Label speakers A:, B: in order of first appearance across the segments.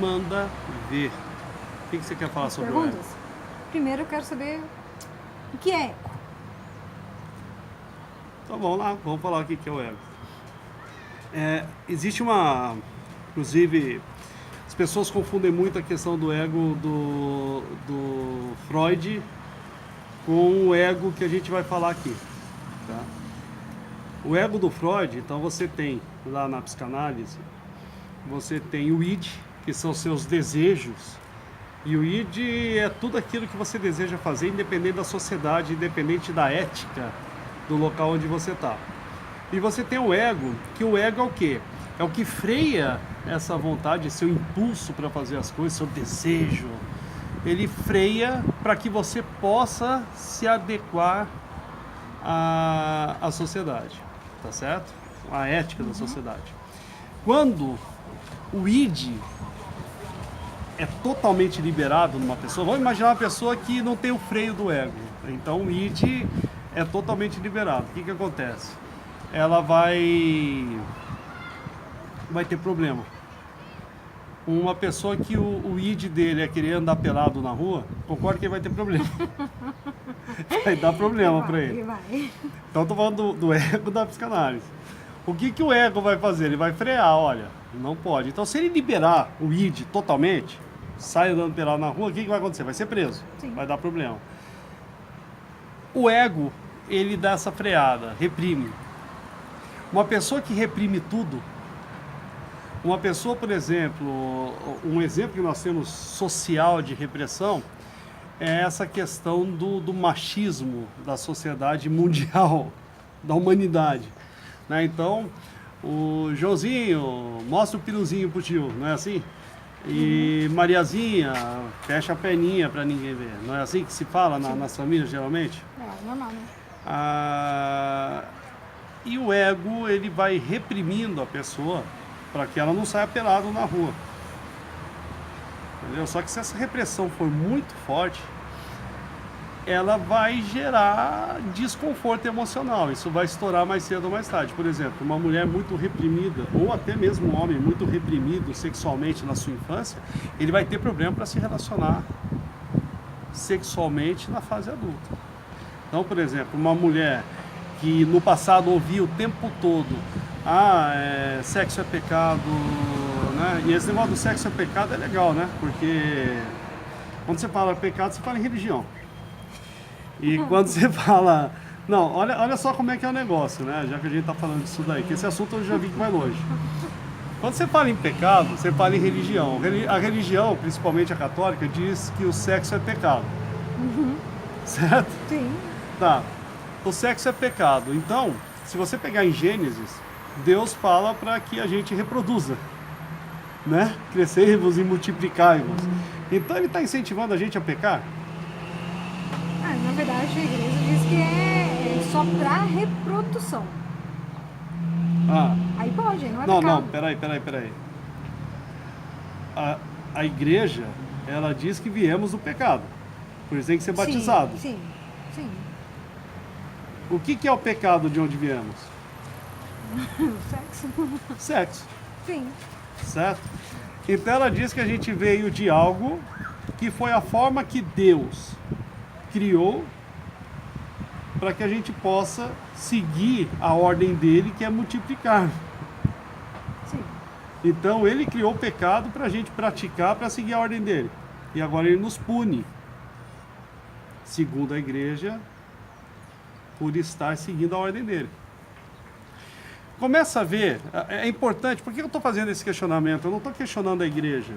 A: Manda ver. O que você quer falar
B: As
A: sobre o
B: perguntas?
A: ego?
B: Primeiro eu quero saber o que é ego.
A: Então vamos lá, vamos falar o que é o ego. Existe uma... Inclusive, as pessoas confundem muito a questão do ego do Freud com o ego que a gente vai falar aqui. Tá? O ego do Freud, então você tem lá na psicanálise, você tem o id, que são seus desejos, e o id é tudo aquilo que você deseja fazer, independente da sociedade, independente da ética do local onde você está. E você tem o ego, que o ego é o quê? É o que freia essa vontade, seu impulso para fazer as coisas, seu desejo. Ele freia para que você possa se adequar à sociedade, tá certo? À ética da sociedade. Quando o id é totalmente liberado numa pessoa, vamos imaginar uma pessoa que não tem o freio do ego. Então o id é totalmente liberado. O que acontece? Ela vai ter problema. Uma pessoa que o id dele é querer andar pelado na rua, concordo que ele vai ter problema. Vai dar problema para ele. Então estou falando do ego da psicanálise. O que o ego vai fazer? Ele vai frear, olha, não pode. Então se ele liberar o id totalmente, sai andando pelado na rua, o que vai acontecer? Vai ser preso. Sim. Vai dar problema. O ego, ele dá essa freada, reprime. Uma pessoa que reprime tudo, uma pessoa, por exemplo, um exemplo que nós temos social de repressão é essa questão do machismo da sociedade mundial, da humanidade. Né? Então, o Joãozinho mostra o piruzinho pro tio, não é assim? E Mariazinha fecha a perninha para ninguém ver. Não é assim que se fala nas famílias, geralmente?
B: É, normal, né?
A: E o ego, ele vai reprimindo a pessoa para que ela não saia pelada na rua. Entendeu? Só que se essa repressão for muito forte, ela vai gerar desconforto emocional. Isso vai estourar mais cedo ou mais tarde. Por exemplo, uma mulher muito reprimida, ou até mesmo um homem muito reprimido sexualmente na sua infância, ele vai ter problema para se relacionar sexualmente na fase adulta. Então, por exemplo, uma mulher que no passado ouvia o tempo todo sexo é pecado, né? E esse negócio do sexo é pecado é legal, né? Porque quando você fala pecado, você fala em religião. E quando você fala... Não, olha só como é que é o negócio, né? Já que a gente está falando disso daí, que esse assunto eu já vi que vai longe. Quando você fala em pecado, você fala em religião. A religião, principalmente a católica, diz que o sexo é pecado. Certo?
B: Sim.
A: Tá. O sexo é pecado. Então, se você pegar em Gênesis, Deus fala para que a gente reproduza, né? Crescei-vos e multiplicai-vos. Então ele está incentivando a gente a pecar?
B: Na verdade, a igreja diz que é só para reprodução. Aí pode, não é pecado.
A: Não, peraí. A igreja, ela diz que viemos do pecado. Por isso tem que ser batizado.
B: Sim.
A: O que é o pecado de onde viemos?
B: Sexo.
A: Sexo.
B: Sim.
A: Certo? Então ela diz que a gente veio de algo que foi a forma que Deus criou para que a gente possa seguir a ordem dele, que é multiplicar.
B: Sim.
A: Então ele criou o pecado para a gente praticar, para seguir a ordem dele. E agora ele nos pune, segundo a igreja, por estar seguindo a ordem dele. Começa a ver, é importante, por que eu estou fazendo esse questionamento? Eu não estou questionando a igreja.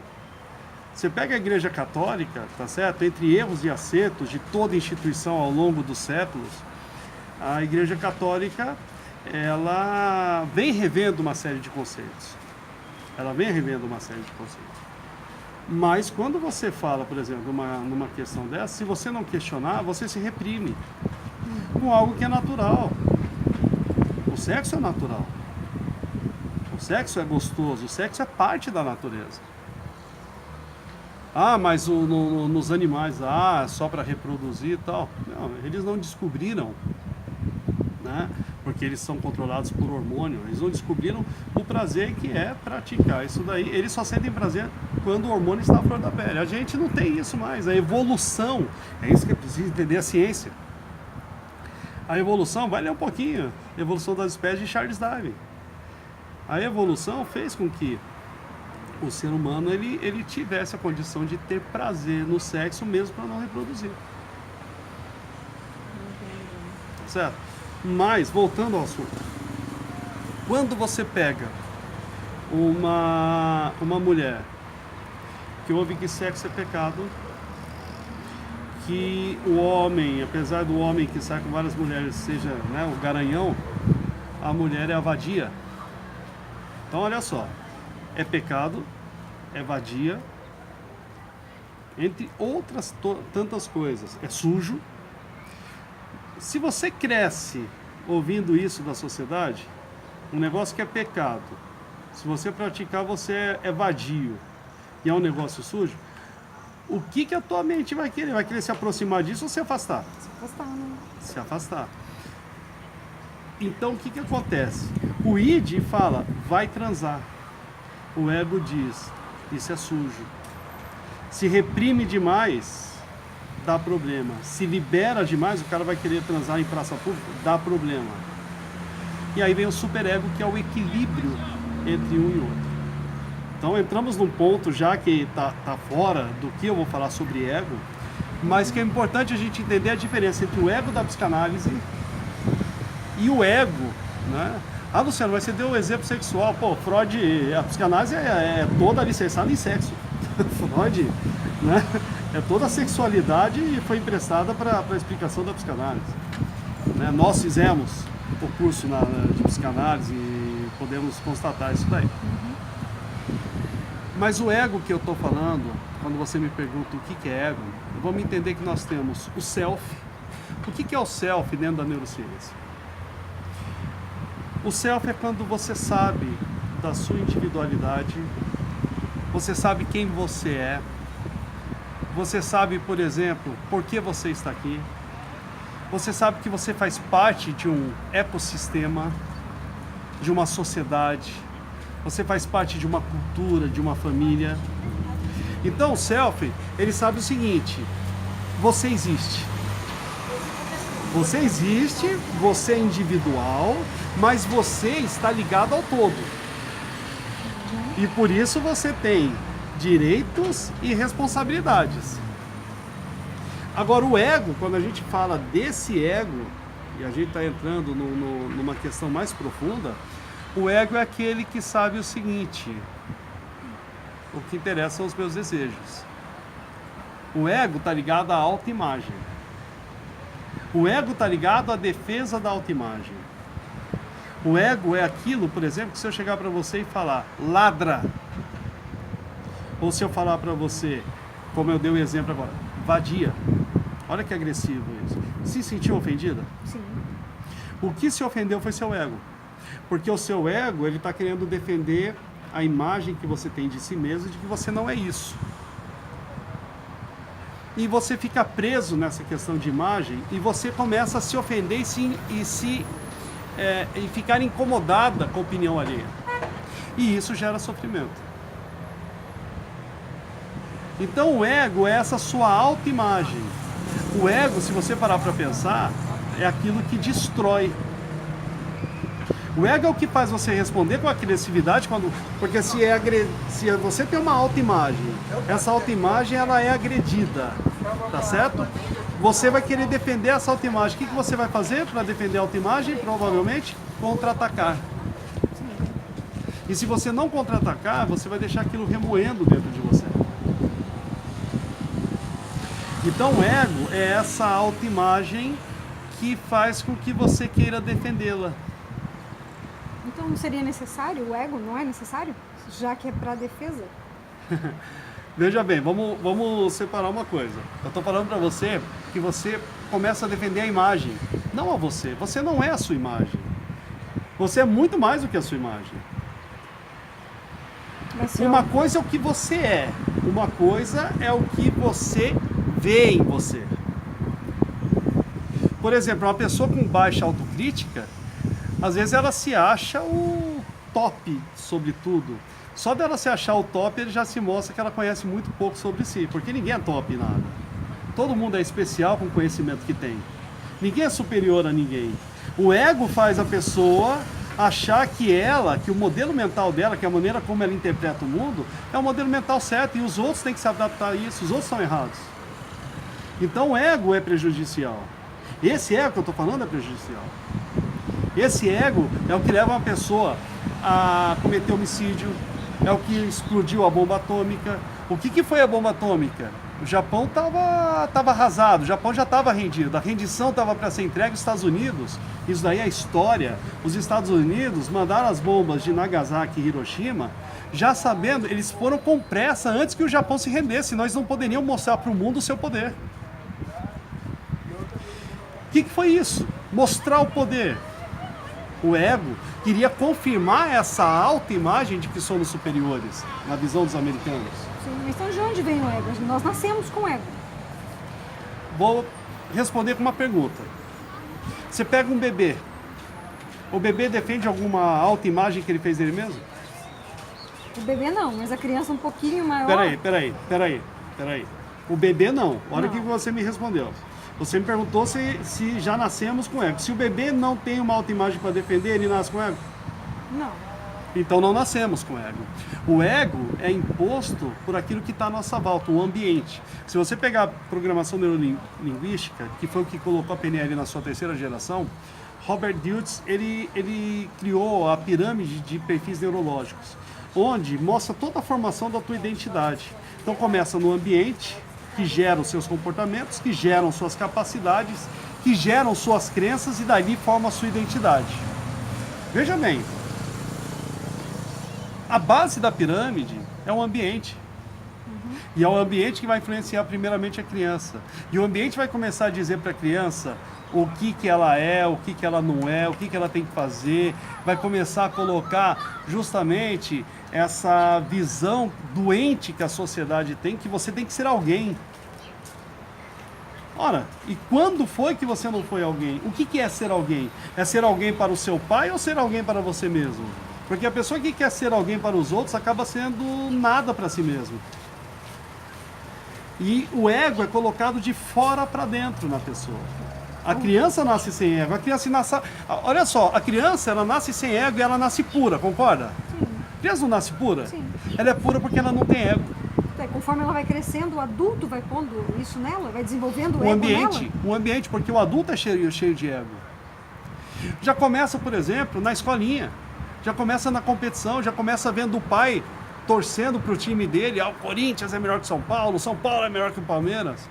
A: Você pega a igreja católica, tá certo? Entre erros e acertos de toda instituição ao longo dos séculos, a igreja católica, ela vem revendo uma série de conceitos. Mas quando você fala, por exemplo, numa questão dessa, se você não questionar, você se reprime com algo que é natural. O sexo é natural. O sexo é gostoso, o sexo é parte da natureza. Mas nos animais, só para reproduzir e tal. Não, eles não descobriram, né? Porque eles são controlados por hormônio. Eles não descobriram o prazer que é praticar isso daí. Eles só sentem prazer quando o hormônio está à flor da pele. A gente não tem isso mais. A evolução, é isso que é preciso entender a ciência. A evolução, vai ler um pouquinho, a evolução das espécies de Charles Darwin. A evolução fez com que o ser humano ele tivesse a condição de ter prazer no sexo mesmo para não reproduzir. Certo? Mas, voltando ao assunto, quando você pega uma mulher que ouve que sexo é pecado, que o homem, apesar do homem que sai com várias mulheres seja, né, o garanhão, a mulher é a vadia. Então olha só, é pecado, é vadia, entre outras tantas coisas, é sujo. Se você cresce ouvindo isso da sociedade, um negócio que é pecado, se você praticar, você é vadio e é um negócio sujo, o que a tua mente vai querer? Vai querer se aproximar disso ou se afastar?
B: Se afastar, né?
A: Se afastar. Então o que acontece? O id fala, vai transar. O ego diz, isso é sujo. Se reprime demais, dá problema. Se libera demais, o cara vai querer transar em praça pública, dá problema. E aí vem o superego, que é o equilíbrio entre um e outro. Então entramos num ponto já que tá fora do que eu vou falar sobre ego, mas que é importante a gente entender a diferença entre o ego da psicanálise e o ego, né? Ah, Luciano, mas você deu um exemplo sexual. Pô, Freud, a psicanálise é toda licenciada em sexo. Freud, né? É toda a sexualidade e foi emprestada para a explicação da psicanálise. Né? Nós fizemos o curso de psicanálise e podemos constatar isso daí. Mas o ego que eu estou falando, quando você me pergunta o que é ego, vamos entender que nós temos o self. O que é o self dentro da neurociência? O self é quando você sabe da sua individualidade, você sabe quem você é, você sabe, por exemplo, por que você está aqui, você sabe que você faz parte de um ecossistema, de uma sociedade, você faz parte de uma cultura, de uma família. Então o self, ele sabe o seguinte, você existe. Você existe, você é individual, mas você está ligado ao todo. E por isso você tem direitos e responsabilidades. Agora o ego, quando a gente fala desse ego, e a gente está entrando numa questão mais profunda, o ego é aquele que sabe o seguinte, o que interessa são os meus desejos. O ego está ligado à autoimagem. O ego está ligado à defesa da autoimagem. O ego é aquilo, por exemplo, que se eu chegar para você e falar, ladra, ou se eu falar para você, como eu dei o exemplo agora, vadia, olha que agressivo isso. Se sentiu ofendida?
B: Sim.
A: O que se ofendeu foi seu ego. Porque o seu ego, ele está querendo defender a imagem que você tem de si mesmo, de que você não é isso. E você fica preso nessa questão de imagem e você começa a se ofender e ficar incomodada com a opinião alheia. E isso gera sofrimento. Então o ego é essa sua autoimagem. O ego, se você parar para pensar, é aquilo que destrói. O ego é o que faz você responder com agressividade, porque se você tem uma autoimagem, essa autoimagem ela é agredida, tá certo? Você vai querer defender essa autoimagem. O que você vai fazer para defender a autoimagem? Provavelmente contra-atacar. E se você não contra-atacar, você vai deixar aquilo remoendo dentro de você. Então o ego é essa autoimagem que faz com que você queira defendê-la.
B: Então não seria necessário? O ego não é necessário? Já que é para defesa?
A: Veja bem, vamos separar uma coisa. Eu estou falando para você que você começa a defender a imagem. Não a você. Você não é a sua imagem. Você é muito mais do que a sua imagem. Uma coisa é o que você é. Uma coisa é o que você vê em você. Por exemplo, uma pessoa com baixa autocrítica, às vezes ela se acha o top sobre tudo. Só dela se achar o top, ele já se mostra que ela conhece muito pouco sobre si, porque ninguém é top em nada. Todo mundo é especial com o conhecimento que tem. Ninguém é superior a ninguém. O ego faz a pessoa achar que o modelo mental dela, que é a maneira como ela interpreta o mundo, é o modelo mental certo, e os outros têm que se adaptar a isso, os outros estão errados. Então o ego é prejudicial. Esse ego que eu estou falando é prejudicial. Esse ego é o que leva uma pessoa a cometer homicídio, é o que explodiu a bomba atômica. O que foi a bomba atômica? O Japão estava arrasado, o Japão já estava rendido, a rendição estava para ser entregue aos Estados Unidos. Isso daí é história. Os Estados Unidos mandaram as bombas de Nagasaki e Hiroshima, já sabendo, eles foram com pressa antes que o Japão se rendesse, senão eles não poderiam mostrar para o mundo o seu poder. O que foi isso? Mostrar o poder. O ego queria confirmar essa alta imagem de que somos superiores, na visão dos americanos.
B: Sim, mas então de onde vem o ego? Nós nascemos com ego.
A: Vou responder com uma pergunta. Você pega um bebê. O bebê defende alguma alta imagem que ele fez dele mesmo?
B: O bebê não, mas a criança um pouquinho maior...
A: Peraí. O bebê não. Olha o
B: Não.
A: que você me respondeu. Você me perguntou se já nascemos com ego. Se o bebê não tem uma alta imagem para defender, ele nasce com ego?
B: Não.
A: Então não nascemos com ego. O ego é imposto por aquilo que está à nossa volta, o ambiente. Se você pegar a programação neurolinguística, que foi o que colocou a PNL na sua terceira geração, Robert Dilts, ele criou a pirâmide de perfis neurológicos, onde mostra toda a formação da tua identidade. Então começa no ambiente, que gera os seus comportamentos, que geram suas capacidades, que geram suas crenças e dali forma a sua identidade. Veja bem, a base da pirâmide é o ambiente. E é o ambiente que vai influenciar primeiramente a criança. E o ambiente vai começar a dizer para a criança o que ela é, o que ela não é, o que ela tem que fazer. Vai começar a colocar justamente essa visão doente que a sociedade tem, que você tem que ser alguém. Ora, e quando foi que você não foi alguém? O que é ser alguém? É ser alguém para o seu pai ou ser alguém para você mesmo? Porque a pessoa que quer ser alguém para os outros acaba sendo nada para si mesmo. E o ego é colocado de fora para dentro na pessoa. A criança nasce sem ego. A criança nasce... Olha só, a criança ela nasce sem ego e ela nasce pura, concorda?
B: Sim.
A: A criança não nasce pura?
B: Sim.
A: Ela é pura porque ela não tem ego.
B: Conforme ela vai crescendo, o adulto vai pondo isso nela, vai desenvolvendo o ego nela.
A: O ambiente, porque o adulto é cheio de ego. Já começa, por exemplo, na escolinha. Já começa na competição, já começa vendo o pai torcendo para o time dele. O Corinthians é melhor que o São Paulo é melhor que o Palmeiras.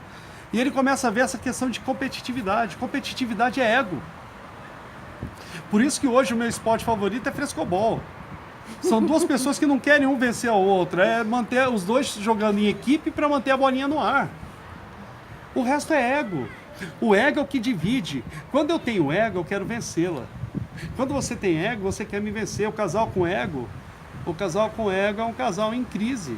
A: E ele começa a ver essa questão de competitividade. Competitividade é ego. Por isso que hoje o meu esporte favorito é frescobol. São duas pessoas que não querem um vencer o outro. É manter os dois jogando em equipe para manter a bolinha no ar. O resto é ego. O ego é o que divide. Quando eu tenho ego, eu quero vencê-la. Quando você tem ego, você quer me vencer. O casal com ego é um casal em crise.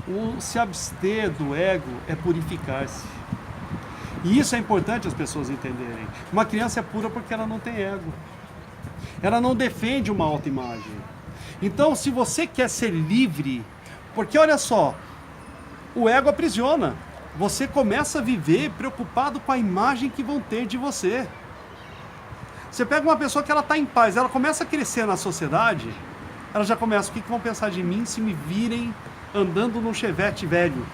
A: O se abster do ego é purificar-se. E isso é importante as pessoas entenderem. Uma criança é pura porque ela não tem ego. Ela não defende uma autoimagem. Então, se você quer ser livre, porque olha só, o ego aprisiona. Você começa a viver preocupado com a imagem que vão ter de você. Você pega uma pessoa que ela está em paz, ela começa a crescer na sociedade, ela já começa, o que vão pensar de mim se me virem andando num Chevette velho?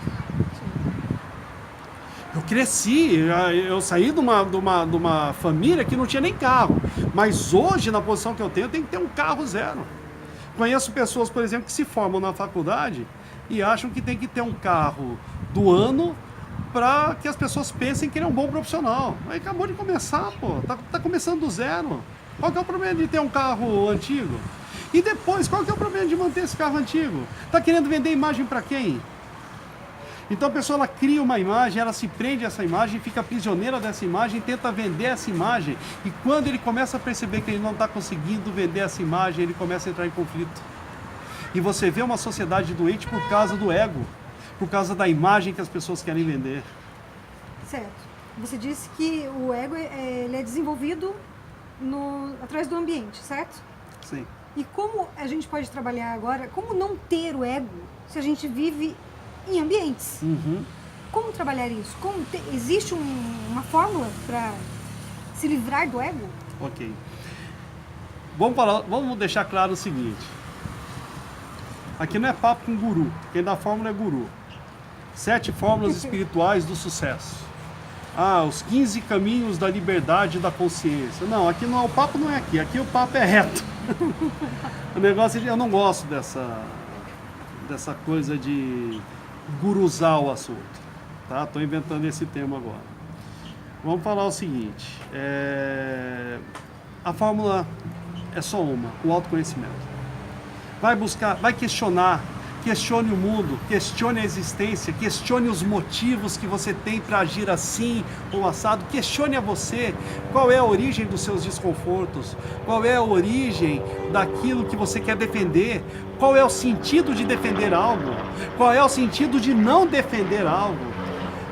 A: Eu cresci, eu saí de uma família que não tinha nem carro, mas hoje, na posição que eu tenho que ter um carro zero. Conheço pessoas, por exemplo, que se formam na faculdade e acham que tem que ter um carro do ano para que as pessoas pensem que ele é um bom profissional. Aí acabou de começar, pô, tá começando do zero. Qual que é o problema de ter um carro antigo? E depois, qual que é o problema de manter esse carro antigo? Tá querendo vender imagem para quem? Então a pessoa ela cria uma imagem, ela se prende a essa imagem, fica prisioneira dessa imagem, tenta vender essa imagem, e quando ele começa a perceber que ele não está conseguindo vender essa imagem, ele começa a entrar em conflito. E você vê uma sociedade doente por causa do ego, por causa da imagem que as pessoas querem vender.
B: Certo. Você disse que o ego ele é desenvolvido através do ambiente, certo?
A: Sim.
B: E como a gente pode trabalhar agora, como não ter o ego se a gente vive em ambientes?
A: Uhum.
B: Como trabalhar isso? Existe uma fórmula para se livrar do ego?
A: Ok. Vamos deixar claro o seguinte. Aqui não é papo com guru. Quem dá fórmula é guru. 7 fórmulas espirituais do sucesso. Os 15 caminhos da liberdade e da consciência. Não, aqui não, o papo não é aqui. Aqui o papo é reto. O negócio, eu não gosto dessa coisa de guruzar o assunto. Tá? Tô inventando esse termo agora. Vamos falar o seguinte. A fórmula é só uma, o autoconhecimento. Vai buscar, vai questionar, questione o mundo, questione a existência, questione os motivos que você tem para agir assim ou assado, questione a você, qual é a origem dos seus desconfortos, qual é a origem daquilo que você quer defender, qual é o sentido de defender algo, qual é o sentido de não defender algo.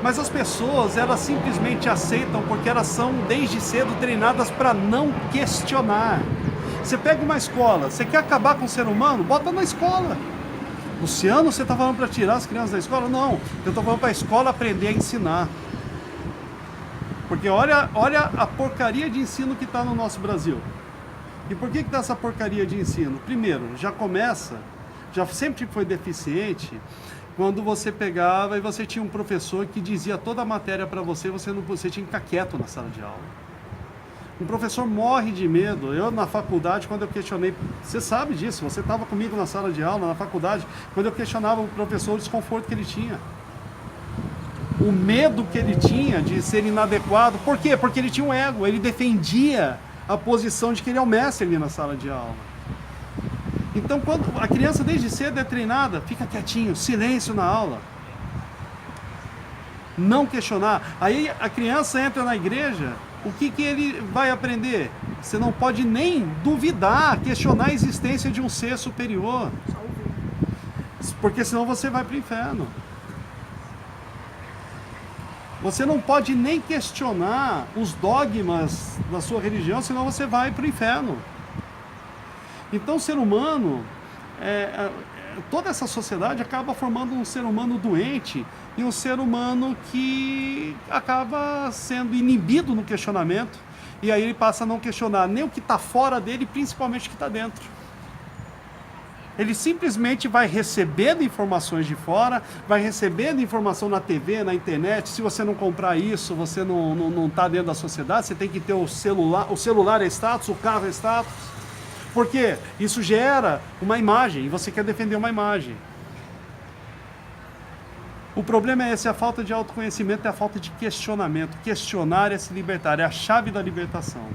A: Mas as pessoas, elas simplesmente aceitam porque elas são desde cedo treinadas para não questionar. Você pega uma escola, você quer acabar com o ser humano? Bota na escola. Luciano, você está falando para tirar as crianças da escola? Não, eu estou falando para a escola aprender a ensinar. Porque olha a porcaria de ensino que está no nosso Brasil. E por que está essa porcaria de ensino? Primeiro, já sempre foi deficiente quando você pegava e você tinha um professor que dizia toda a matéria para você, você tinha que ficar quieto na sala de aula. Um professor morre de medo. Eu, na faculdade, quando eu questionei, você sabe disso, você estava comigo na sala de aula, na faculdade, quando eu questionava o professor, o desconforto que ele tinha. O medo que ele tinha de ser inadequado. Por quê? Porque ele tinha um ego, ele defendia a posição de que ele é o mestre ali na sala de aula. Então, quando a criança desde cedo é treinada, fica quietinho, silêncio na aula. Não questionar. Aí a criança entra na igreja, o que ele vai aprender? Você não pode nem duvidar, questionar a existência de um ser superior. Porque senão você vai para o inferno. Você não pode nem questionar os dogmas da sua religião, senão você vai para o inferno. Então o ser humano, toda essa sociedade acaba formando um ser humano doente e um ser humano que acaba sendo inibido no questionamento, e aí ele passa a não questionar nem o que está fora dele, principalmente o que está dentro. Ele simplesmente vai recebendo informações de fora, vai recebendo informação na TV, na internet. Se você não comprar isso, você não está dentro da sociedade, você tem que ter o celular é status, o carro é status. Porque isso gera uma imagem e você quer defender uma imagem. O problema é esse, a falta de autoconhecimento é a falta de questionamento. Questionar é se libertar, é a chave da libertação.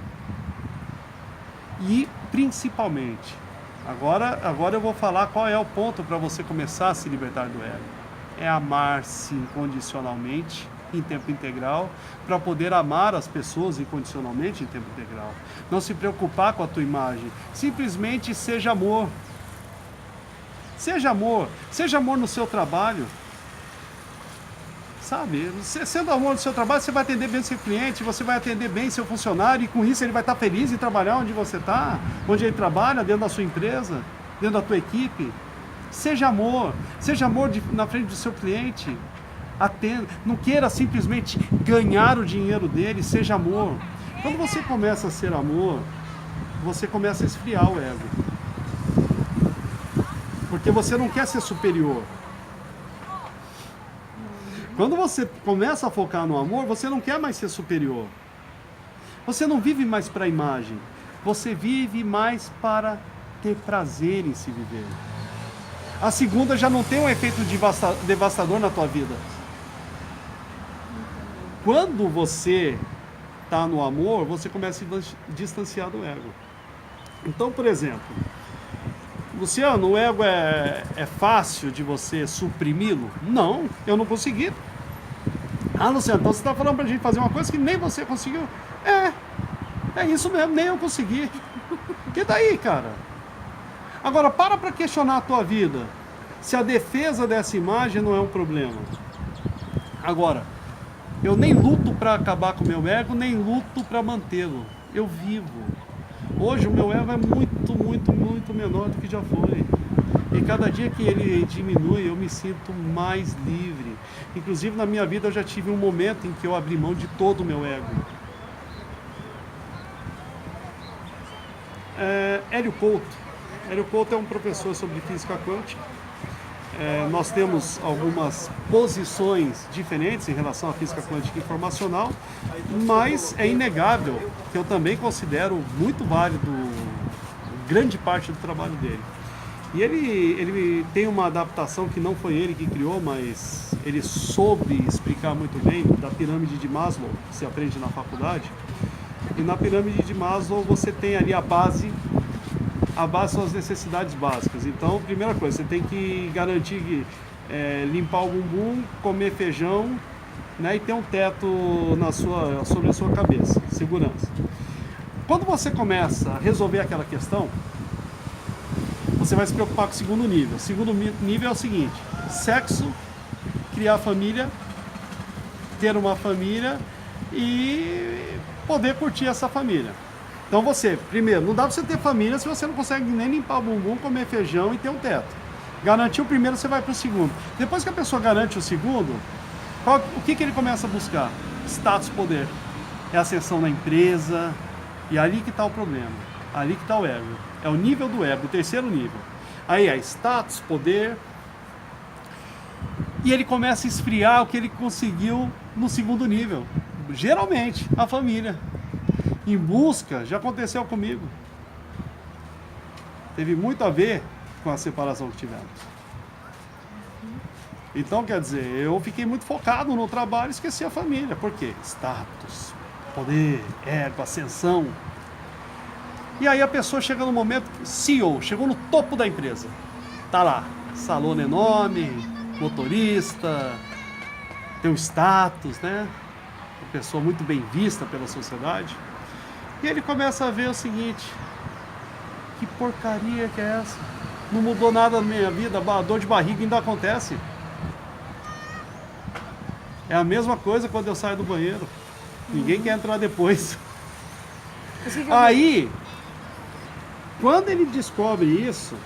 A: E, principalmente, agora eu vou falar qual é o ponto para você começar a se libertar do ego. É amar-se incondicionalmente, em tempo integral, para poder amar as pessoas incondicionalmente em tempo integral. Não se preocupar com a tua imagem, simplesmente seja amor. Seja amor no seu trabalho. Sabe, sendo amor no seu trabalho, você vai atender bem o seu cliente, você vai atender bem seu funcionário, e com isso ele vai estar feliz em trabalhar onde você está, onde ele trabalha, dentro da sua empresa, dentro da tua equipe. Seja amor na frente do seu cliente. Atenda, não queira simplesmente ganhar o dinheiro dele, seja amor. Quando você começa a ser amor, você começa a esfriar o ego. Porque você não quer ser superior. Quando você começa a focar no amor, você não quer mais ser superior. Você não vive mais para a imagem. Você vive mais para ter prazer em se viver. A segunda já não tem um efeito devastador na tua vida. Quando você está no amor, você começa a se distanciar do ego. Então, por exemplo, Luciano, o ego é fácil de você suprimi-lo? Não, eu não consegui. Luciano, então você está falando pra gente fazer uma coisa que nem você conseguiu? É isso mesmo, nem eu consegui. E daí, cara? Agora, para questionar a tua vida, se a defesa dessa imagem não é um problema. Agora, eu nem luto para acabar com o meu ego, nem luto para mantê-lo. Eu vivo. Hoje o meu ego é muito, muito, muito menor do que já foi. E cada dia que ele diminui, eu me sinto mais livre. Inclusive, na minha vida, eu já tive um momento em que eu abri mão de todo o meu ego. Hélio Couto. Hélio Couto é um professor sobre física quântica. Nós temos algumas posições diferentes em relação à física quântica informacional, mas é inegável que eu também considero muito válido grande parte do trabalho dele. E ele tem uma adaptação que não foi ele que criou, mas ele soube explicar muito bem, da pirâmide de Maslow, que se aprende na faculdade. E na pirâmide de Maslow você tem ali a base são as necessidades básicas. Então, primeira coisa, você tem que garantir que, limpar o bumbum, comer feijão, né, e ter um teto sobre a sua cabeça, segurança. Quando você começa a resolver aquela questão, você vai se preocupar com o segundo nível. O segundo nível é o seguinte: sexo, criar família, ter uma família e poder curtir essa família. Então você, primeiro, não dá pra você ter família se você não consegue nem limpar o bumbum, comer feijão e ter um teto. Garantir o primeiro, você vai pro segundo. Depois que a pessoa garante o segundo, o que ele começa a buscar? Status, poder. É ascensão na empresa, e ali que está o problema. Ali que está o ego. É o nível do ego, o terceiro nível. Aí é status, poder. E ele começa a esfriar o que ele conseguiu no segundo nível. Geralmente, a família. Em busca, já aconteceu comigo. Teve muito a ver com a separação que tivemos. Então, quer dizer, eu fiquei muito focado no trabalho e esqueci a família. Por quê? Status, poder, ego, ascensão. E aí a pessoa chega no momento, CEO, chegou no topo da empresa. Tá lá, salão enorme, motorista, tem um status, né? Uma pessoa muito bem vista pela sociedade. E ele começa a ver o seguinte: que porcaria que é essa? Não mudou nada na minha vida, a dor de barriga ainda acontece. É a mesma coisa quando eu saio do banheiro. Ninguém quer entrar depois. Aí, quando ele descobre isso,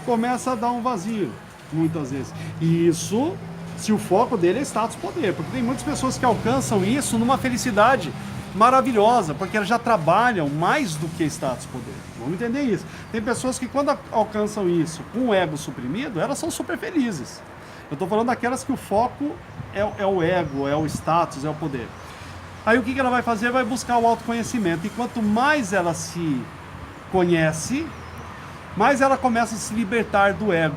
A: começa a dar um vazio, muitas vezes. E isso, se o foco dele é status, poder. Porque tem muitas pessoas que alcançam isso numa felicidade maravilhosa, porque elas já trabalham mais do que status, poder. Vamos entender isso. Tem pessoas que quando alcançam isso com o ego suprimido, elas são super felizes. Eu estou falando daquelas que o foco é o ego, é o status, é o poder. Aí o que ela vai fazer? Vai buscar o autoconhecimento. E quanto mais ela se conhece, mais ela começa a se libertar do ego.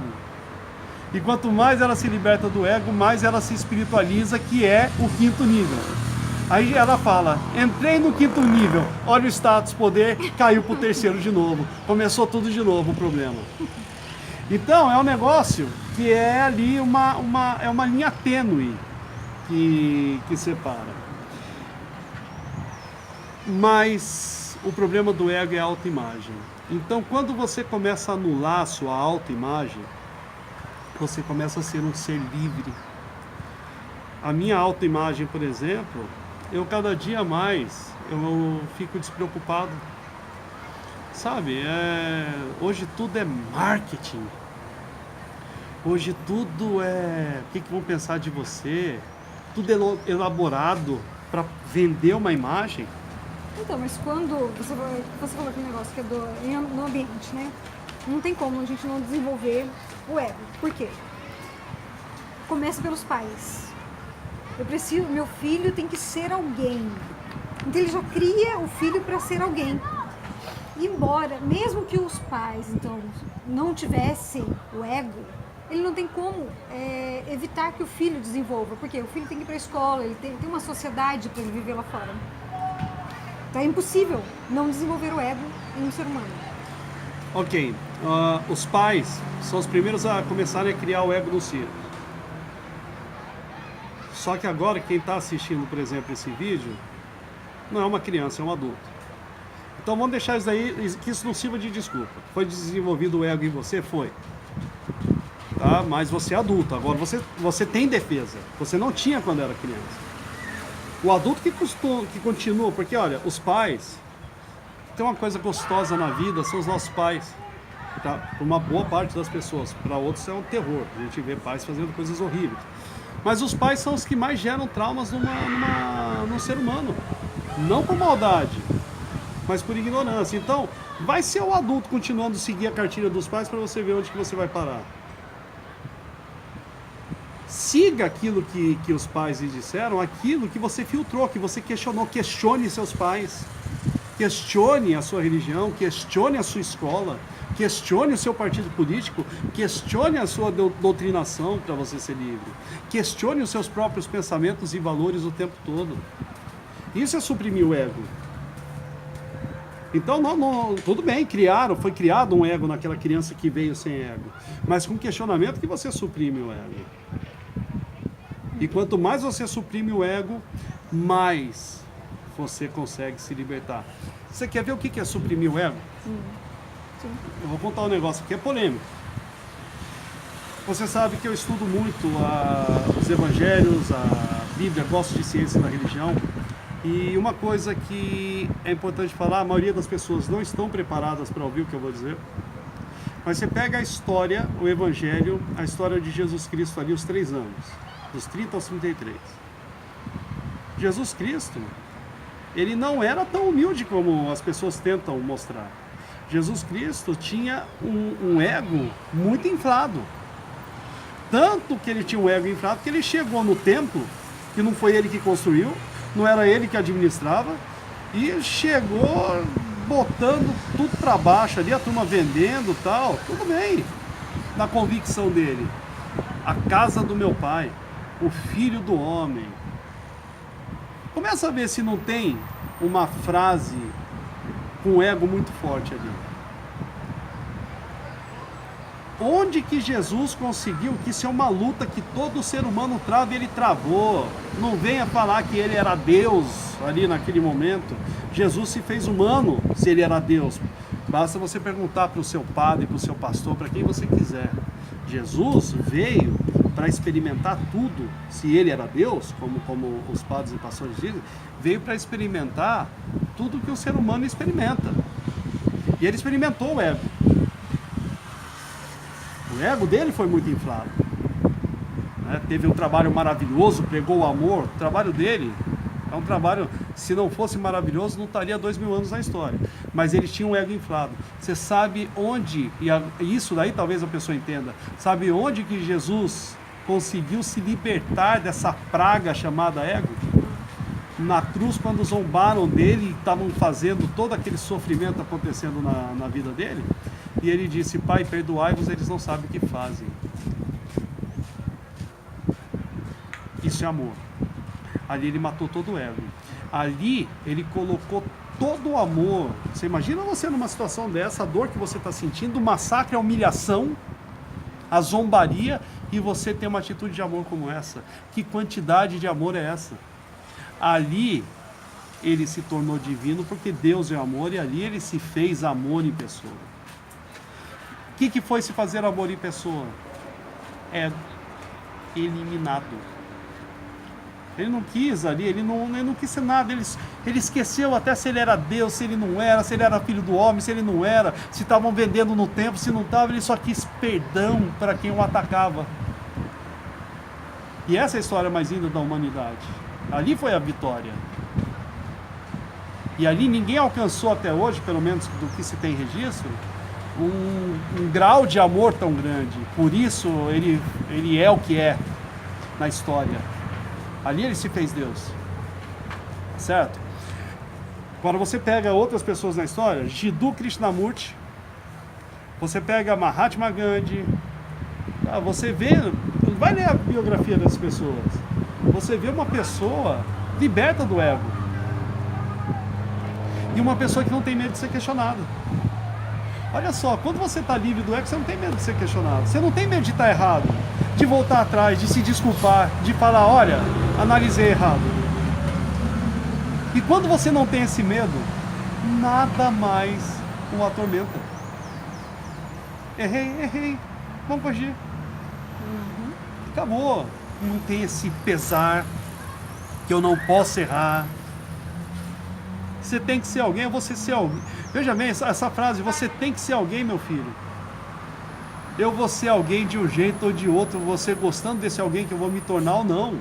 A: E quanto mais ela se liberta do ego, mais ela se espiritualiza, que é o quinto nível. Aí ela fala: entrei no quinto nível, olha o status, poder, caiu pro terceiro de novo. Começou tudo de novo o problema. Então é um negócio que é ali uma linha tênue que separa. Mas o problema do ego é a autoimagem. Então quando você começa a anular a sua autoimagem, você começa a ser um ser livre. A minha autoimagem, por exemplo, eu cada dia mais eu fico despreocupado. Sabe, hoje tudo é marketing. Hoje tudo é o que vão pensar de você. Tudo é elaborado para vender uma imagem.
B: Então, mas quando você falou aquele negócio que é no ambiente, né? Não tem como a gente não desenvolver o ego. Por quê? Começa pelos pais. Meu filho tem que ser alguém. Então ele já cria o filho para ser alguém. Embora, mesmo que os pais então não tivessem o ego, ele não tem como evitar que o filho desenvolva, porque o filho tem que ir para a escola, ele tem uma sociedade para ele viver lá fora. Então é impossível não desenvolver o ego em um ser humano.
A: Ok, os pais são os primeiros a começarem a criar o ego no filho. Só que agora quem está assistindo, por exemplo, esse vídeo, não é uma criança, é um adulto. Então vamos deixar isso aí, que isso não sirva de desculpa. Foi desenvolvido o ego em você? Foi. Tá? Mas você é adulto, agora você tem defesa. Você não tinha quando era criança. O adulto que continua, porque olha, os pais, tem uma coisa gostosa na vida, são os nossos pais. Tá? Para uma boa parte das pessoas, para outros é um terror. A gente vê pais fazendo coisas horríveis. Mas os pais são os que mais geram traumas num ser humano. Não por maldade, mas por ignorância. Então, vai ser o adulto continuando a seguir a cartilha dos pais para você ver onde que você vai parar. Siga aquilo que os pais lhe disseram, aquilo que você filtrou, que você questionou. Questione seus pais. Questione a sua religião, questione a sua escola, questione o seu partido político, questione a sua doutrinação para você ser livre. Questione os seus próprios pensamentos e valores o tempo todo. Isso é suprimir o ego. Então, tudo bem, foi criado um ego naquela criança que veio sem ego. Mas com questionamento que você suprime o ego. E quanto mais você suprime o ego, mais você consegue se libertar. Você quer ver o que é suprimir o ego?
B: Sim.
A: Eu vou contar um negócio aqui, é polêmico. Você sabe que eu estudo muito os evangelhos, a Bíblia, gosto de ciência da religião. E uma coisa que é importante falar, a maioria das pessoas não estão preparadas para ouvir o que eu vou dizer. Mas você pega a história, o evangelho, a história de Jesus Cristo ali, os 3 anos, dos 30 aos 33. Jesus Cristo, ele não era tão humilde como as pessoas tentam mostrar. Jesus Cristo tinha um ego muito inflado. Tanto que ele tinha um ego inflado que ele chegou no templo, que não foi ele que construiu, não era ele que administrava, e chegou botando tudo para baixo ali, a turma vendendo e tal, tudo bem, na convicção dele. A casa do meu pai, o filho do homem. Começa a ver se não tem uma frase com ego muito forte ali. Onde que Jesus conseguiu, que isso é uma luta que todo ser humano trava, ele travou. Não venha falar que ele era Deus ali naquele momento. Jesus se fez humano se ele era Deus. Basta você perguntar para o seu padre, para o seu pastor, para quem você quiser. Jesus veio para experimentar tudo. Se ele era Deus, como os padres e pastores dizem, veio para experimentar tudo que o ser humano experimenta. E ele experimentou o ego. O ego dele foi muito inflado. Teve um trabalho maravilhoso, pregou o amor. O trabalho dele é um trabalho, se não fosse maravilhoso, não estaria 2000 anos na história. Mas ele tinha um ego inflado. Você sabe onde, e isso daí talvez a pessoa entenda, sabe onde que Jesus conseguiu se libertar dessa praga chamada ego? Na cruz, quando zombaram dele e estavam fazendo todo aquele sofrimento acontecendo na vida dele. E ele disse: Pai, perdoai-vos, eles não sabem o que fazem. Isso é amor. Ali ele matou todo o ego. Ali ele colocou todo o amor. Você imagina você numa situação dessa, a dor que você está sentindo, o massacre, a humilhação, a zombaria, e você tem uma atitude de amor como essa. Que quantidade de amor é essa? Ali ele se tornou divino, porque Deus é amor, e ali ele se fez amor em pessoa. O que foi se fazer amor em pessoa? É eliminado. Ele não quis ali, ele não quis ser nada, ele esqueceu até se ele era Deus, se ele não era, se ele era filho do homem, se ele não era, se estavam vendendo no templo, se não estavam, ele só quis perdão para quem o atacava. E essa é a história mais linda da humanidade. Ali foi a vitória. E ali ninguém alcançou até hoje, pelo menos do que se tem registro, um grau de amor tão grande. Por isso ele é o que é na história. Ali ele se fez Deus. Certo? Agora você pega outras pessoas na história, Jiddu Krishnamurti, você pega Mahatma Gandhi, você vê, vai ler a biografia dessas pessoas, você vê uma pessoa liberta do ego. E uma pessoa que não tem medo de ser questionada. Olha só, quando você está livre do ego, você não tem medo de ser questionado. Você não tem medo de estar errado, de voltar atrás, de se desculpar, de falar: olha, analisei errado. E quando você não tem esse medo, nada mais o atormenta. Errei, vamos corrigir. Acabou. Não tem esse pesar que eu não posso errar. Você tem que ser alguém, é você ser alguém. Veja bem, essa frase, você tem que ser alguém, meu filho. Eu vou ser alguém de um jeito ou de outro, você gostando desse alguém que eu vou me tornar ou não.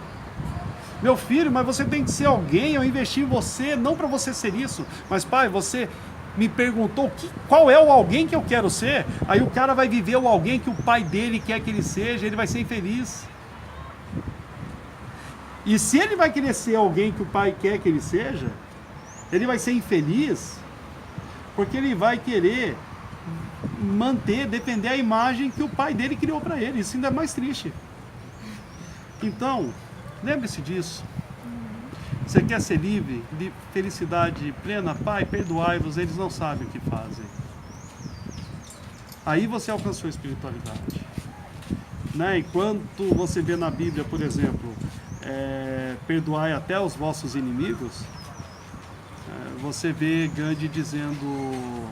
A: Meu filho, mas você tem que ser alguém, eu investi em você, não para você ser isso. Mas pai, você me perguntou qual é o alguém que eu quero ser, aí o cara vai viver o alguém que o pai dele quer que ele seja, ele vai ser infeliz. E se ele vai querer ser alguém que o pai quer que ele seja, ele vai ser infeliz, porque ele vai querer manter, defender a imagem que o pai dele criou para ele. Isso ainda é mais triste. Então, lembre-se disso. Você quer ser livre, de felicidade plena? Pai, perdoai-vos, eles não sabem o que fazem. Aí você alcançou a espiritualidade. Né? Enquanto você vê na Bíblia, por exemplo, perdoai até os vossos inimigos, você vê Gandhi dizendo: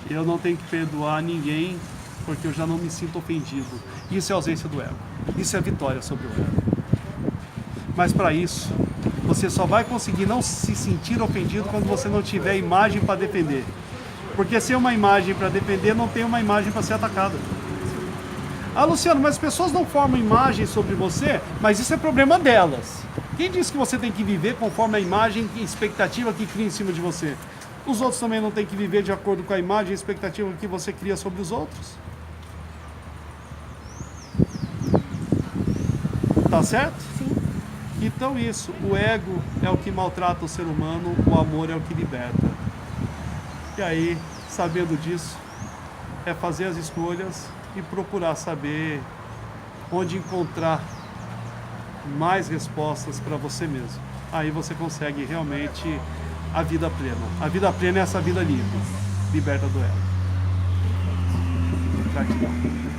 A: eu não tenho que perdoar ninguém porque eu já não me sinto ofendido. Isso é ausência do ego. Isso é vitória sobre o ego. Mas para isso, você só vai conseguir não se sentir ofendido quando você não tiver imagem para defender. Porque sem uma imagem para defender, não tem uma imagem para ser atacada. Ah, Luciano, mas as pessoas não formam imagem sobre você, mas isso é problema delas. Quem disse que você tem que viver conforme a imagem e expectativa que cria em cima de você? Os outros também não têm que viver de acordo com a imagem e expectativa que você cria sobre os outros. Tá certo?
B: Sim.
A: Então isso, o ego é o que maltrata o ser humano, o amor é o que liberta. E aí, sabendo disso, é fazer as escolhas e procurar saber onde encontrar mais respostas para você mesmo. Aí você consegue realmente a vida plena. A vida plena é essa vida livre, liberta do ego. Gratidão.